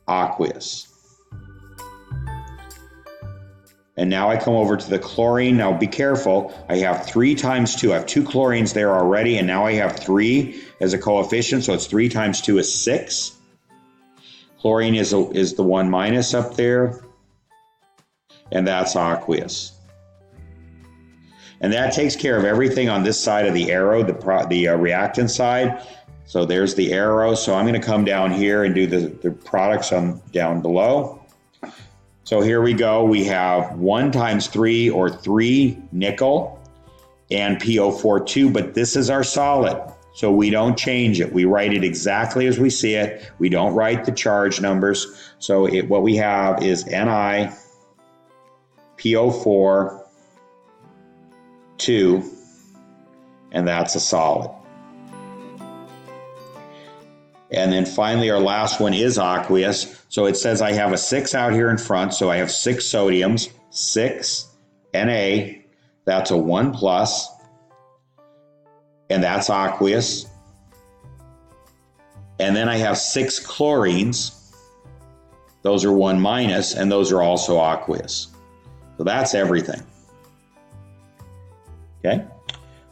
aqueous. And now I come over to the chlorine. Now be careful, I have 3 times 2. I have 2 chlorines there already, and now I have 3 as a coefficient, so it's 3 times 2 is 6. Chlorine is the 1 minus up there, and that's aqueous. And that takes care of everything on this side of the arrow, the reactant side. So there's the arrow. So I'm going to come down here and do the products on down below. So here we go. We have 1 times 3 or 3 nickel and PO42, but this is our solid. So we don't change it. We write it exactly as we see it. We don't write the charge numbers. So what we have is Ni PO4 2, and that's a solid. And then finally, our last one is aqueous. So it says I have a 6 out here in front. So I have 6 sodiums, 6 Na, that's a 1 plus, and that's aqueous. And then I have 6 chlorines. Those are 1 minus, and those are also aqueous. So that's everything. Okay,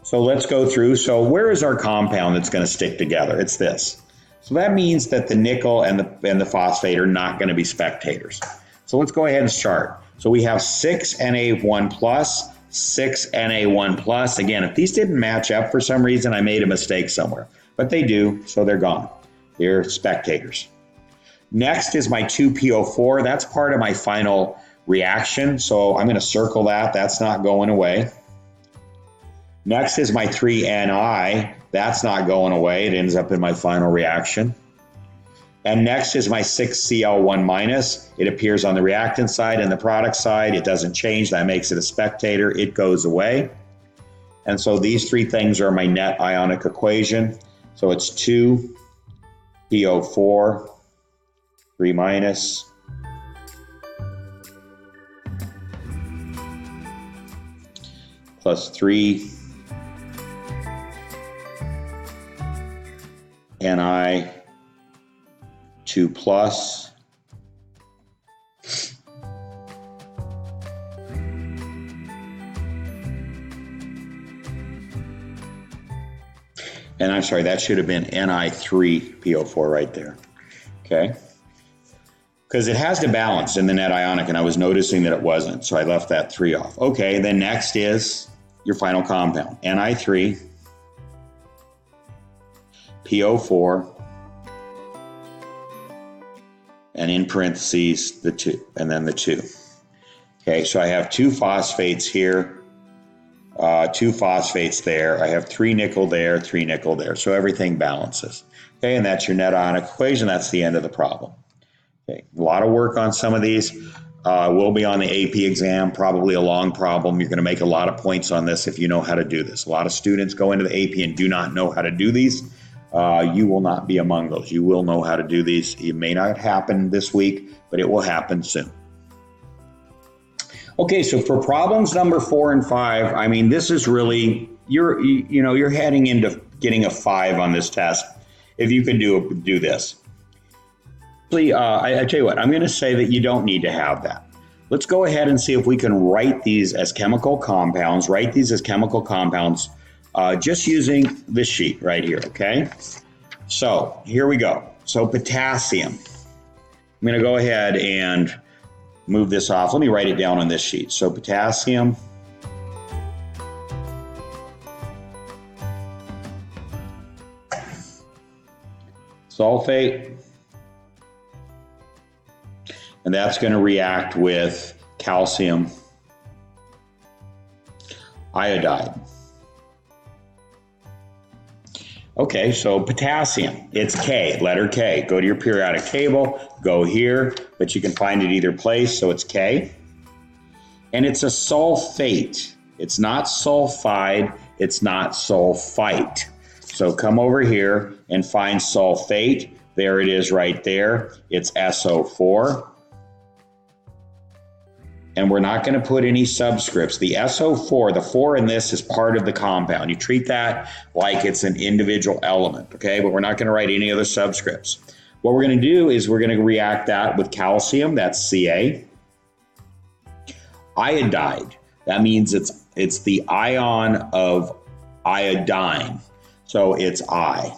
so let's go through. So where is our compound that's going to stick together? It's this. So that means that the nickel and the phosphate are not going to be spectators. So let's go ahead and start. So we have 6 Na1 plus, 6 Na1 plus. Again, if these didn't match up for some reason, I made a mistake somewhere. But they do, so they're gone. They're spectators. Next is my 2PO4. That's part of my final reaction. So I'm going to circle that. That's not going away. Next is my 3Ni. That's not going away. It ends up in my final reaction. And next is my 6Cl1 minus. It appears on the reactant side and the product side. It doesn't change. That makes it a spectator. It goes away. And so these 3 things are my net ionic equation. So it's 2PO4, 3 minus, plus 3 Ni 2 plus, and I'm sorry, that should have been Ni3PO4 right there. Okay, because it has to balance in the net ionic, and I was noticing that it wasn't, so I left that 3 off. Okay, then next is your final compound, Ni3 PO4, and in parentheses the 2, and then the 2. Okay, so I have 2 phosphates here, 2 phosphates there. I have 3 nickel there, 3 nickel there. So everything balances. Okay, and that's your net ionic equation. That's the end of the problem. Okay, a lot of work on some of these. Will be on the AP exam, probably a long problem. You're going to make a lot of points on this if you know how to do this. A lot of students go into the AP and do not know how to do these. You will not be among those. You will know how to do these. It may not happen this week, but it will happen soon. Okay, so for problems number 4 and 5, I mean, this is really, you're heading into getting a 5 on this test if you can do this. I tell you what, I'm going to say that you don't need to have that. Let's go ahead and see if we can write these as chemical compounds, just using this sheet right here, okay? So here we go. So potassium. I'm going to go ahead and move this off. Let me write it down on this sheet. So potassium sulfate. and that's going to react with calcium iodide. Okay, so potassium, it's K, letter K. Go to your periodic table, go here, but you can find it either place, so it's K. And it's a sulfate. It's not sulfide, it's not sulfite. So come over here and find sulfate. There it is right there. It's SO4. And we're not going to put any subscripts. The SO4, the 4 in this is part of the compound. You treat that like it's an individual element, okay? But we're not going to write any other subscripts. What we're going to do is we're going to react that with calcium, that's Ca. Iodide, that means it's the ion of iodine, so it's I.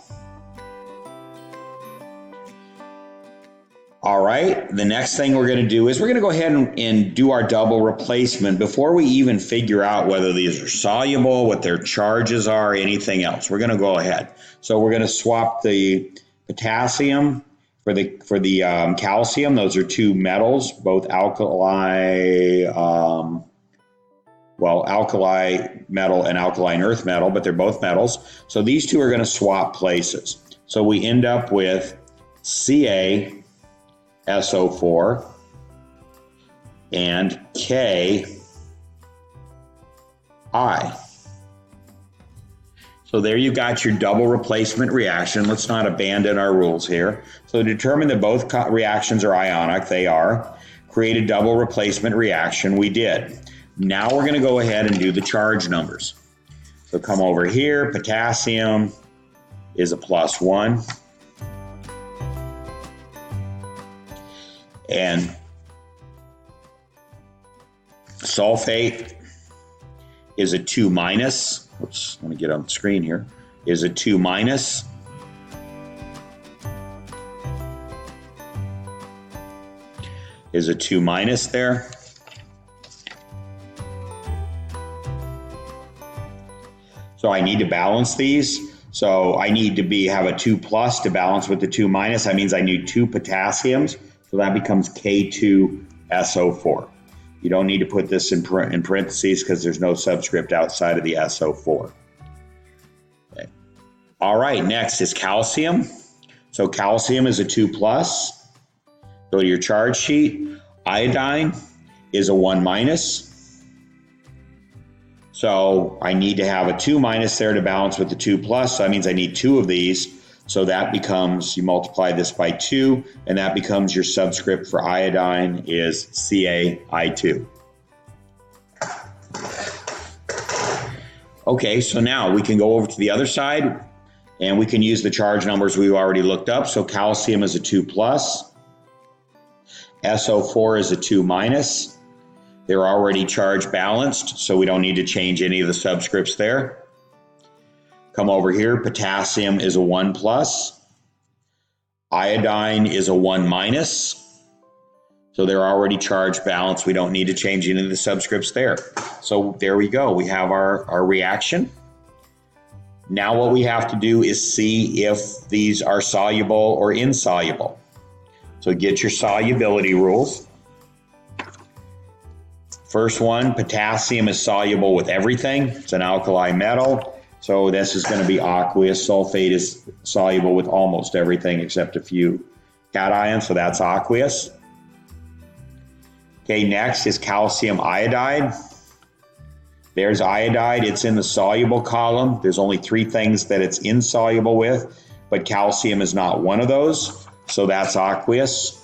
All right, the next thing we're going to do is we're going to go ahead and do our double replacement before we even figure out whether these are soluble, what their charges are, anything else. We're going to go ahead. So we're going to swap the potassium for the calcium. Those are two metals, both alkali metal and alkaline earth metal, but they're both metals. So these two are going to swap places. So we end up with CaSO4 and Ki. So there you got your double replacement reaction. Let's not abandon our rules here. So to determine that both reactions are ionic, they are. Create a double replacement reaction, we did. Now we're going to go ahead and do the charge numbers. So come over here, potassium is a +1. And sulfate is a 2-. Oops, let me get on the screen here. Is a 2-. Is a 2- there. So I need to balance these. So I need to have a 2+ to balance with the 2-. That means I need 2 potassiums. So that becomes K2SO4. You don't need to put this in parentheses because there's no subscript outside of the SO4. Okay. All right, next is calcium. So calcium is a 2+. Go to your charge sheet. Iodine is a 1-. So I need to have a 2- there to balance with the 2+. So that means I need 2 of these. So that becomes, you multiply this by 2, and that becomes your subscript for iodine is Cai2. Okay, so now we can go over to the other side, and we can use the charge numbers we've already looked up. So calcium is a 2+. SO4 is a 2-. They're already charge balanced, so we don't need to change any of the subscripts there. Come over here, potassium is a 1+. Iodine is a 1-. So they're already charge balanced. We don't need to change any of the subscripts there. So there we go. We have our reaction. Now what we have to do is see if these are soluble or insoluble. So get your solubility rules. First one, potassium is soluble with everything. It's an alkali metal. So this is going to be aqueous. Sulfate is soluble with almost everything except a few cations, so that's aqueous. Okay, next is calcium iodide. There's iodide. It's in the soluble column. There's only 3 things that it's insoluble with, but calcium is not one of those, so that's aqueous.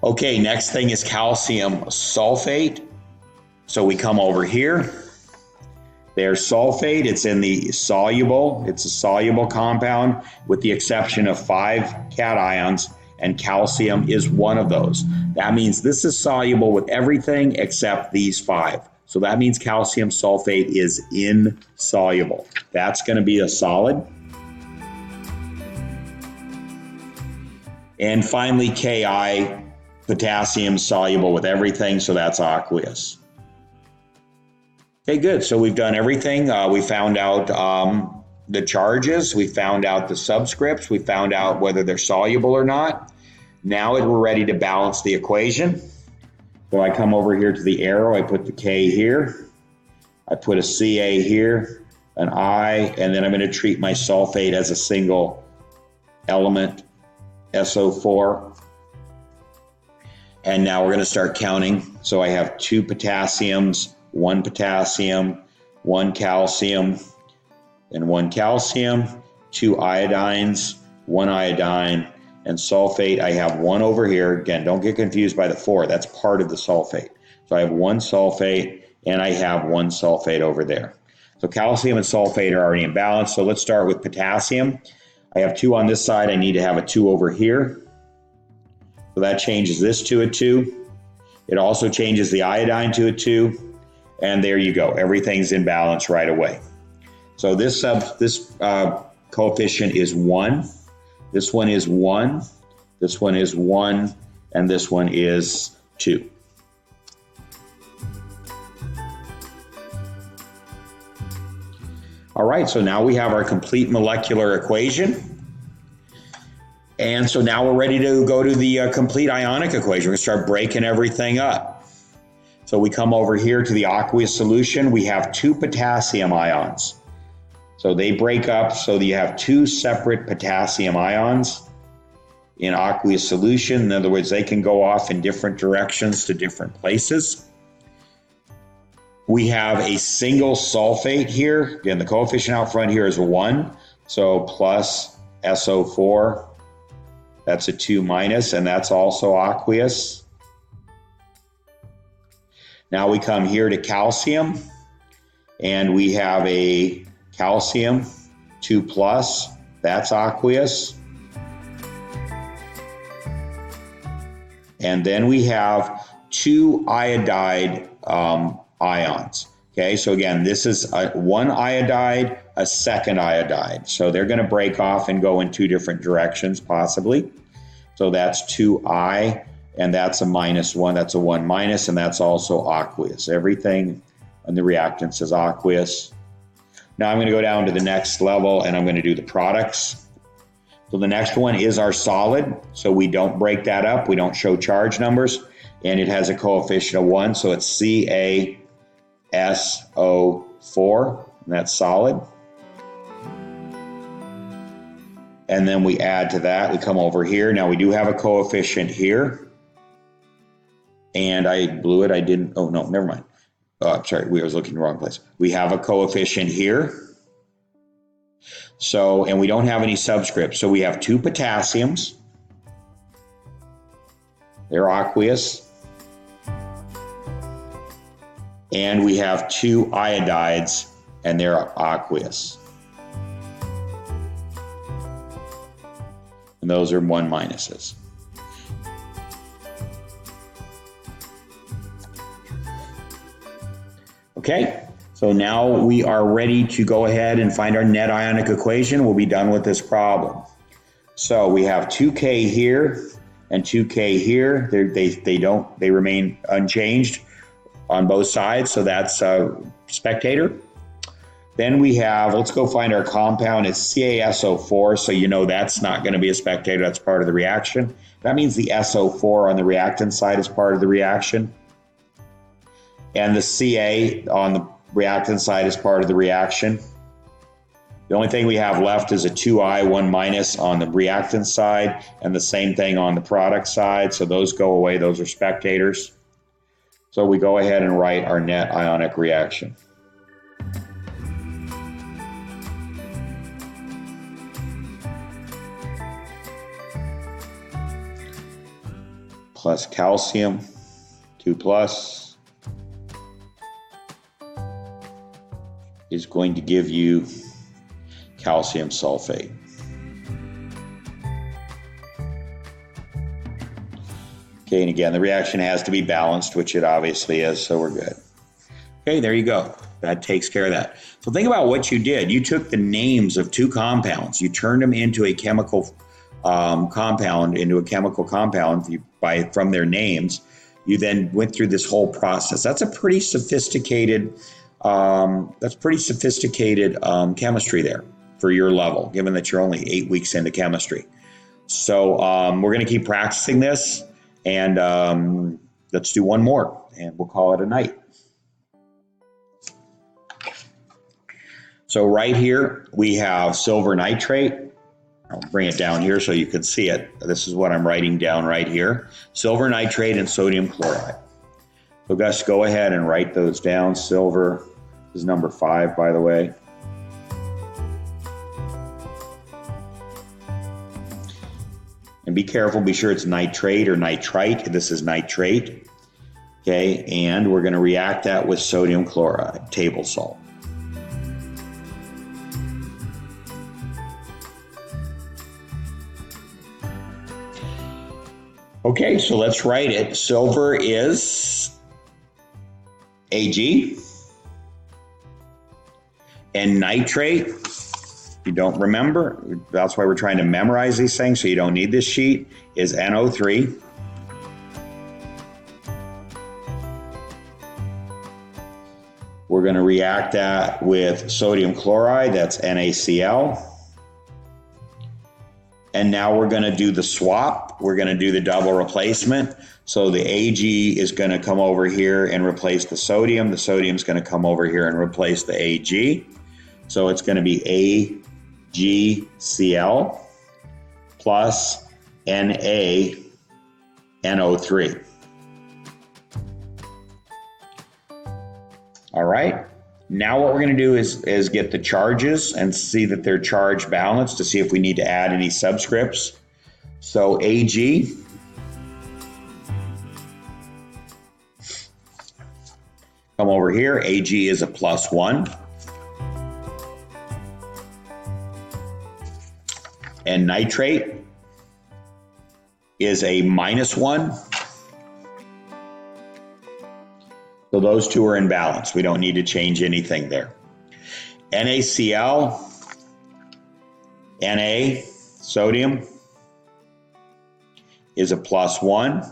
Okay, next thing is calcium sulfate. So we come over here. There's sulfate. It's in the soluble. It's a soluble compound with the exception of 5 cations, and calcium is one of those. That means this is soluble with everything except these 5. So that means calcium sulfate is insoluble. That's going to be a solid. And finally, Ki, potassium soluble with everything, so that's aqueous. Okay, good. So we've done everything. We found out the charges, we found out the subscripts, we found out whether they're soluble or not. Now we're ready to balance the equation. So I come over here to the arrow, I put the K here, I put a Ca here, an I, and then I'm going to treat my sulfate as a single element, SO4. And now we're going to start counting. So I have 2 potassiums, 1 potassium, 1 calcium, and 1 calcium, 2 iodines, 1 iodine, and sulfate. I have 1 over here. Again, don't get confused by the 4. That's part of the sulfate. So I have 1 sulfate, and I have 1 sulfate over there. So calcium and sulfate are already in balance. So let's start with potassium. I have 2 on this side. I need to have a 2 over here. So that changes this to a 2. It also changes the iodine to a 2. And there you go. Everything's in balance right away. So this coefficient is 1. This one is 1. This one is 1. And this one is 2. All right, so now we have our complete molecular equation. And so now we're ready to go to the complete ionic equation. We're going to start breaking everything up. So we come over here to the aqueous solution. We have 2 potassium ions. So they break up so that you have 2 separate potassium ions in aqueous solution. In other words, they can go off in different directions to different places. We have a single sulfate here. Again, the coefficient out front here is 1. So plus SO4, that's a 2 minus, and that's also aqueous. Now we come here to calcium, and we have a calcium 2 plus, that's aqueous. And then we have 2 iodide ions. Okay, so again, this is one iodide, a second iodide. So they're going to break off and go in 2 different directions, possibly. So that's 2I, and that's a -1. That's a 1 minus, and that's also aqueous. Everything in the reactants is aqueous. Now I'm going to go down to the next level, and I'm going to do the products. So the next one is our solid. So we don't break that up. We don't show charge numbers. And it has a coefficient of 1. So it's CaSO4. And that's solid. And then we add to that. We come over here. Now we do have a coefficient here. And I blew it. I didn't. Oh, no, never mind. I'm sorry. We was looking in the wrong place. We have a coefficient here. So, and we don't have any subscripts. So we have 2 potassiums. They're aqueous. And we have 2 iodides, and they're aqueous. And those are 1 minuses. Okay, so now we are ready to go ahead and find our net ionic equation. We'll be done with this problem. So we have 2K here and 2K here. They remain unchanged on both sides, so that's a spectator. Then we have, let's go find our compound. It's CaSO4, so you know that's not going to be a spectator. That's part of the reaction. That means the SO4 on the reactant side is part of the reaction. And the Ca on the reactant side is part of the reaction. The only thing we have left is a 2I, 1 minus on the reactant side, and the same thing on the product side. So those go away. Those are spectators. So we go ahead and write our net ionic reaction. Plus calcium, 2 plus, is going to give you calcium sulfate. Okay, and again, the reaction has to be balanced, which it obviously is, so we're good. Okay, there you go. That takes care of that. So think about what you did. You took the names of 2 compounds, you turned them into a chemical compound, from their names. You then went through this whole process. That's a pretty sophisticated chemistry there. for your level, given that you're only 8 weeks into chemistry. So we're going to keep practicing this, and let's do one more, and we'll call it a night. So right here, we have silver nitrate. I'll bring it down here so you can see it. This is what I'm writing down right here. Silver nitrate and sodium chloride. So Gus, go ahead and write those down. Silver is number 5, by the way. And be careful, be sure it's nitrate or nitrite. This is nitrate. Okay, and we're going to react that with sodium chloride, table salt. Okay, so let's write it. Silver is Ag. And nitrate, if you don't remember, that's why we're trying to memorize these things so you don't need this sheet, is NO3. We're going to react that with sodium chloride, that's NaCl. And now we're going to do the swap. We're going to do the double replacement. So the Ag is going to come over here and replace the sodium. The sodium is going to come over here and replace the Ag. So it's going to be AgCl plus NaNO3. All right. Now what we're going to do is get the charges and see that they're charge balanced to see if we need to add any subscripts. So Ag come over here. Ag is a +1. And nitrate is a -1. So those two are in balance. We don't need to change anything there. NaCl, Na, sodium, is a +1.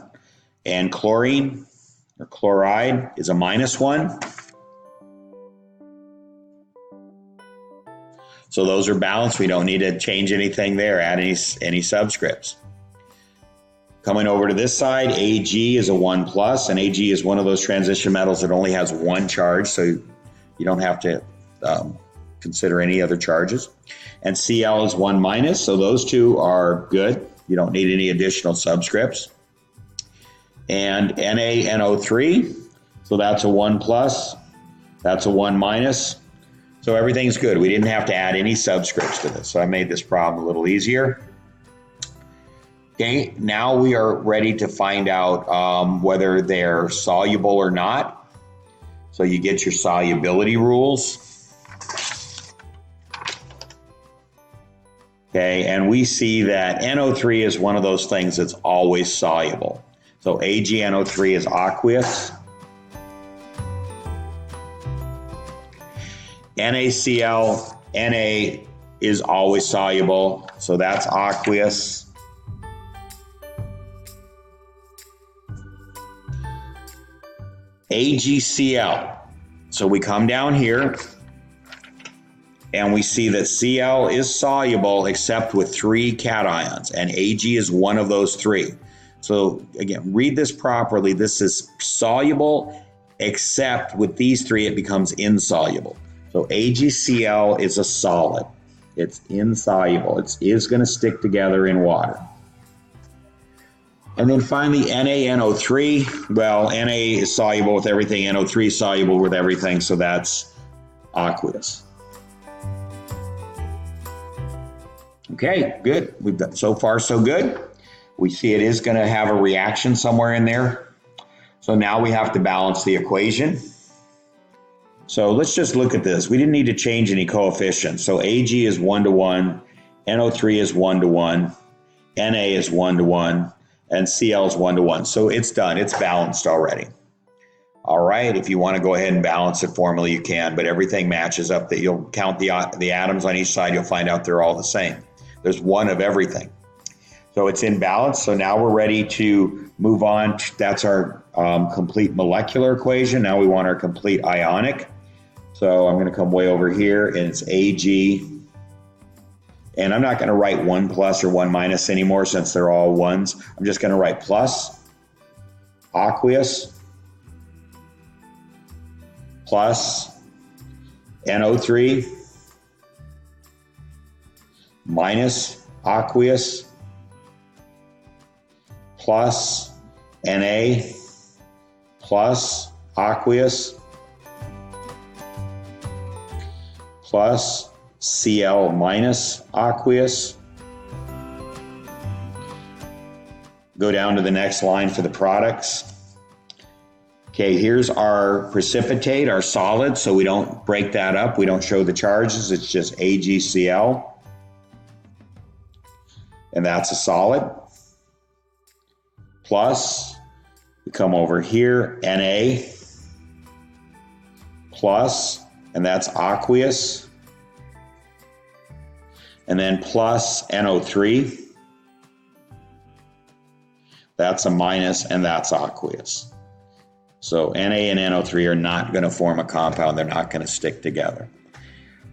And chlorine, or chloride, is a -1. So those are balanced. We don't need to change anything there, add any subscripts. Coming over to this side, Ag is a 1+, and Ag is one of those transition metals that only has one charge, so you don't have to consider any other charges. And Cl is 1-, so those two are good. You don't need any additional subscripts. And NaNO3, so that's a 1+, that's a 1-. So everything's good. We didn't have to add any subscripts to this, so I made this problem a little easier. Okay, now we are ready to find out whether they're soluble or not. So you get your solubility rules. Okay, and we see that NO3 is one of those things that's always soluble. So AgNO3 is aqueous. NaCl, Na is always soluble, so that's aqueous. AgCl. So we come down here and we see that Cl is soluble except with 3 cations, and Ag is one of those 3. So again, read this properly. This is soluble except with these 3 it becomes insoluble. So AgCl is a solid. It's insoluble. It is going to stick together in water. And then finally, NaNO3. Well, Na is soluble with everything. NO3 is soluble with everything, so that's aqueous. Okay, good. We've done so far so good. We see it is going to have a reaction somewhere in there. So now we have to balance the equation. So let's just look at this. We didn't need to change any coefficients. So Ag is 1-to-1, NO3 is 1-to-1, Na is 1-to-1, and Cl is 1-to-1. So it's done. It's balanced already. All right, if you want to go ahead and balance it formally, you can, but everything matches up. That you'll count the atoms on each side, you'll find out they're all the same. There's one of everything. So it's in balance. So now we're ready to move on. That's our complete molecular equation. Now we want our complete ionic. So I'm going to come way over here, and it's Ag And I'm not going to write 1 plus or 1 minus anymore since they're all ones. I'm just going to write plus aqueous plus NO3 minus aqueous plus Na plus aqueous plus Cl minus aqueous. Go down to the next line for the products. Okay, here's our precipitate, our solid, so we don't break that up. We don't show the charges. It's just AgCl. And that's a solid. Plus, we come over here, Na plus, and that's aqueous. And then plus NO3. That's a minus, and that's aqueous. So Na and NO3 are not going to form a compound. They're not going to stick together.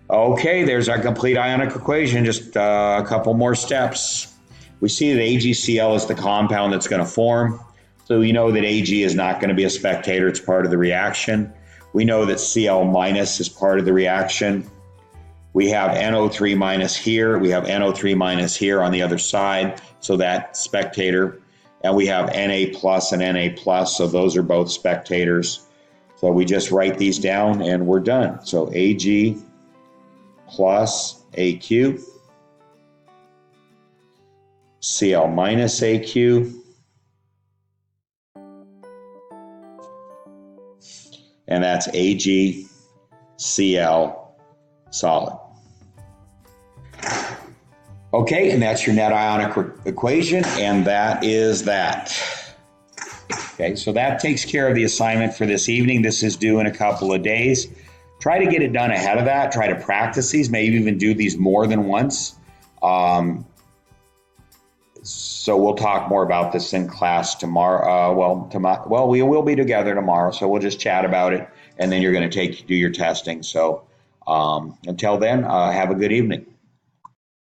Okay, there's our complete ionic equation. Just a couple more steps. We see that AgCl is the compound that's going to form. So we know that Ag is not going to be a spectator. It's part of the reaction. We know that Cl minus is part of the reaction. We have NO3 minus here. We have NO3 minus here on the other side. So that spectator. And we have Na plus and Na plus. So those are both spectators. So we just write these down and we're done. So Ag plus Aq. Cl minus Aq. And that's AgCl solid. Okay, and that's your net ionic equation, and that is that. Okay, so that takes care of the assignment for this evening. This is due in a couple of days. Try to get it done ahead of that. Try to practice these, maybe even do these more than once. So we'll talk more about this in class tomorrow. We will be together tomorrow, so we'll just chat about it, and then you're going to do your testing. So until then, have a good evening.